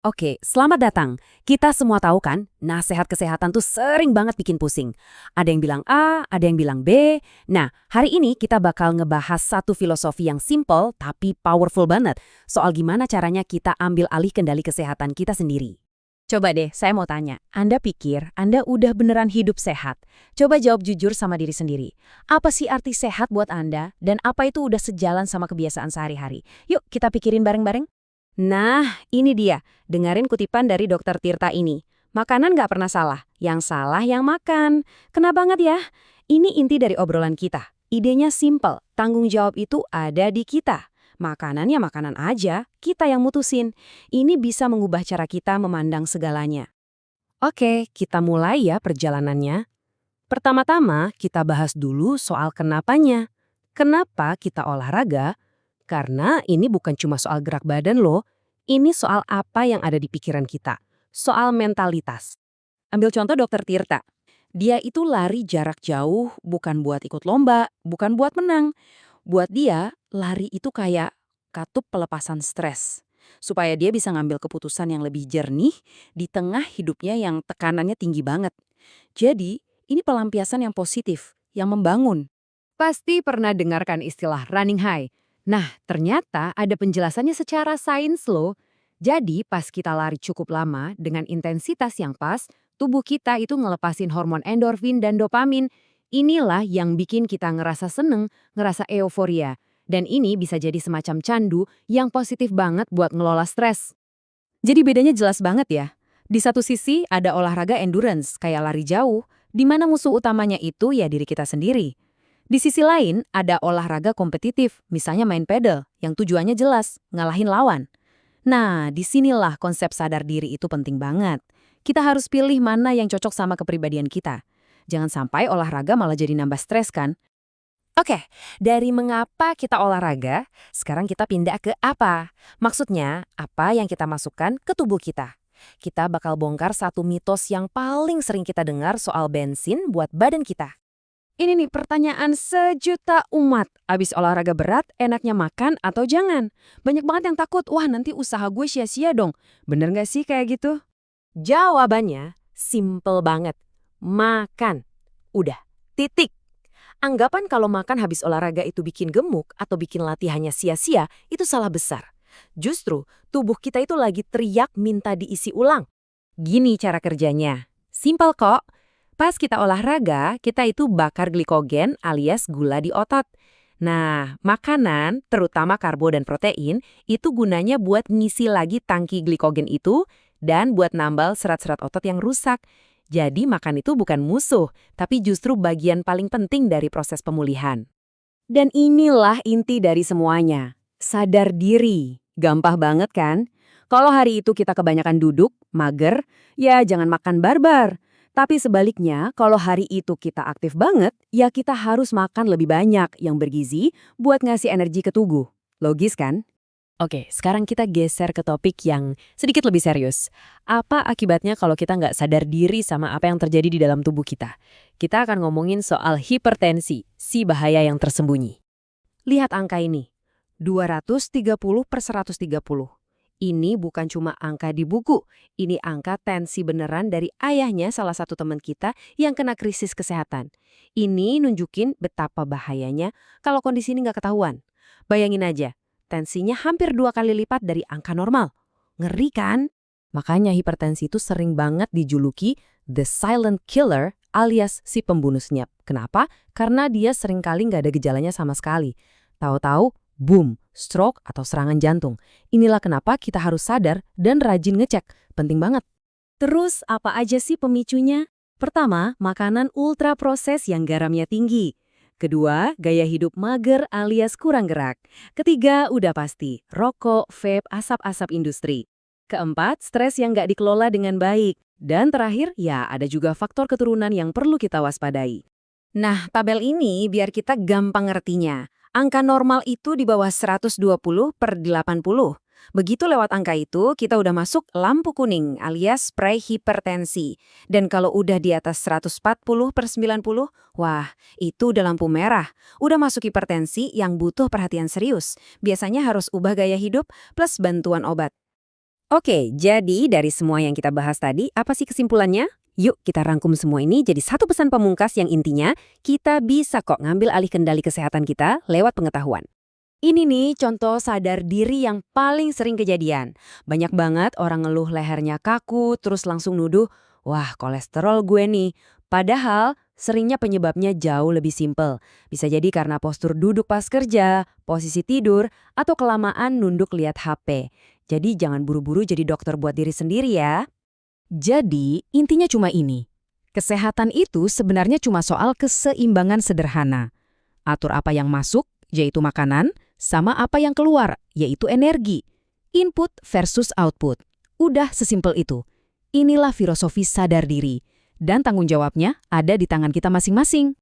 Oke, selamat datang. Kita semua tahu kan, nasihat kesehatan tuh sering banget bikin pusing. Ada yang bilang A, ada yang bilang B. Nah, hari ini kita bakal ngebahas satu filosofi yang simple tapi powerful banget. Soal gimana caranya kita ambil alih kendali kesehatan kita sendiri. Coba deh, saya mau tanya. Anda pikir Anda udah beneran hidup sehat? Coba jawab jujur sama diri sendiri. Apa sih arti sehat buat Anda? Dan apa itu udah sejalan sama kebiasaan sehari-hari? Yuk, kita pikirin bareng-bareng. Nah, ini dia. Dengerin kutipan dari Dokter Tirta ini. Makanan nggak pernah salah. Yang salah yang makan. Kena banget ya. Ini inti dari obrolan kita. Idenya simple. Tanggung jawab itu ada di kita. Makanannya makanan aja, kita yang mutusin. Ini bisa mengubah cara kita memandang segalanya. Oke, kita mulai ya perjalanannya. Pertama-tama, kita bahas dulu soal kenapanya. Kenapa kita olahraga? Karena ini bukan cuma soal gerak badan loh, ini soal apa yang ada di pikiran kita, soal mentalitas. Ambil contoh Dokter Tirta. Dia itu lari jarak jauh bukan buat ikut lomba, bukan buat menang. Buat dia, lari itu kayak katup pelepasan stres. Supaya dia bisa ngambil keputusan yang lebih jernih di tengah hidupnya yang tekanannya tinggi banget. Jadi, ini pelampiasan yang positif, yang membangun. Pasti pernah dengarkan istilah running high. Nah, ternyata ada penjelasannya secara sains loh. Jadi, pas kita lari cukup lama dengan intensitas yang pas, tubuh kita itu ngelepasin hormon endorfin dan dopamin. Inilah yang bikin kita ngerasa seneng, ngerasa euforia. Dan ini bisa jadi semacam candu yang positif banget buat ngelola stres. Jadi bedanya jelas banget ya. Di satu sisi ada olahraga endurance kayak lari jauh, di mana musuh utamanya itu ya diri kita sendiri. Di sisi lain, ada olahraga kompetitif, misalnya main pedal, yang tujuannya jelas, ngalahin lawan. Nah, disinilah konsep sadar diri itu penting banget. Kita harus pilih mana yang cocok sama kepribadian kita. Jangan sampai olahraga malah jadi nambah stres kan? Oke, dari mengapa kita olahraga, sekarang kita pindah ke apa. Maksudnya, apa yang kita masukkan ke tubuh kita. Kita bakal bongkar satu mitos yang paling sering kita dengar soal bensin buat badan kita. Ini nih pertanyaan sejuta umat. Abis olahraga berat, enaknya makan atau jangan? Banyak banget yang takut, wah nanti usaha gue sia-sia dong. Bener nggak sih kayak gitu? Jawabannya simple banget. Makan. Udah, titik. Anggapan kalau makan habis olahraga itu bikin gemuk atau bikin latihannya sia-sia, itu salah besar. Justru, tubuh kita itu lagi teriak minta diisi ulang. Gini cara kerjanya. Simple kok. Pas kita olahraga, kita itu bakar glikogen alias gula di otot. Nah, makanan, terutama karbo dan protein, itu gunanya buat ngisi lagi tangki glikogen itu dan buat nambal serat-serat otot yang rusak. Jadi makan itu bukan musuh, tapi justru bagian paling penting dari proses pemulihan. Dan inilah inti dari semuanya. Sadar diri. Gampang banget kan? Kalau hari itu kita kebanyakan duduk, mager, ya jangan makan barbar. Tapi sebaliknya, kalau hari itu kita aktif banget, ya kita harus makan lebih banyak yang bergizi buat ngasih energi ke tubuh. Logis kan? Oke, sekarang kita geser ke topik yang sedikit lebih serius. Apa akibatnya kalau kita nggak sadar diri sama apa yang terjadi di dalam tubuh kita? Kita akan ngomongin soal hipertensi, si bahaya yang tersembunyi. Lihat angka ini, 230 per 130. Ini bukan cuma angka di buku, ini angka tensi beneran dari ayahnya salah satu teman kita yang kena krisis kesehatan. Ini nunjukin betapa bahayanya kalau kondisi ini nggak ketahuan. Bayangin aja, tensinya hampir 2 kali lipat dari angka normal. Ngeri kan? Makanya hipertensi itu sering banget dijuluki the silent killer alias si pembunuh senyap. Kenapa? Karena dia sering kali nggak ada gejalanya sama sekali. Tahu-tahu, boom, stroke atau serangan jantung. Inilah kenapa kita harus sadar dan rajin ngecek. Penting banget. Terus apa aja sih pemicunya? Pertama, makanan ultra proses yang garamnya tinggi. Kedua, gaya hidup mager alias kurang gerak. Ketiga, udah pasti, rokok, vape, asap-asap industri. Keempat, stres yang nggak dikelola dengan baik. Dan terakhir, ya ada juga faktor keturunan yang perlu kita waspadai. Nah, tabel ini biar kita gampang ngertinya. Angka normal itu di bawah 120 per 80. Begitu lewat angka itu, kita udah masuk lampu kuning alias prehipertensi. Dan kalau udah di atas 140 per 90, wah, itu udah lampu merah. Udah masuk hipertensi yang butuh perhatian serius. Biasanya harus ubah gaya hidup plus bantuan obat. Oke, jadi dari semua yang kita bahas tadi, apa sih kesimpulannya? Yuk kita rangkum semua ini jadi satu pesan pamungkas yang intinya, kita bisa kok ngambil alih kendali kesehatan kita lewat pengetahuan. Ini nih contoh sadar diri yang paling sering kejadian. Banyak banget orang ngeluh lehernya kaku, terus langsung nuduh, wah kolesterol gue nih. Padahal seringnya penyebabnya jauh lebih simpel. Bisa jadi karena postur duduk pas kerja, posisi tidur, atau kelamaan nunduk lihat HP. Jadi jangan buru-buru jadi dokter buat diri sendiri ya. Jadi, intinya cuma ini. Kesehatan itu sebenarnya cuma soal keseimbangan sederhana. Atur apa yang masuk, yaitu makanan, sama apa yang keluar, yaitu energi. Input versus output. Udah sesimpel itu. Inilah filosofi sadar diri. Dan tanggung jawabnya ada di tangan kita masing-masing.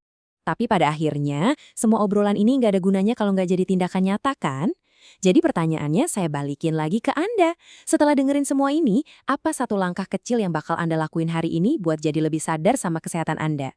Tapi pada akhirnya, semua obrolan ini nggak ada gunanya kalau nggak jadi tindakan nyata kan? Jadi pertanyaannya saya balikin lagi ke Anda. Setelah dengerin semua ini, apa satu langkah kecil yang bakal Anda lakuin hari ini buat jadi lebih sadar sama kesehatan Anda?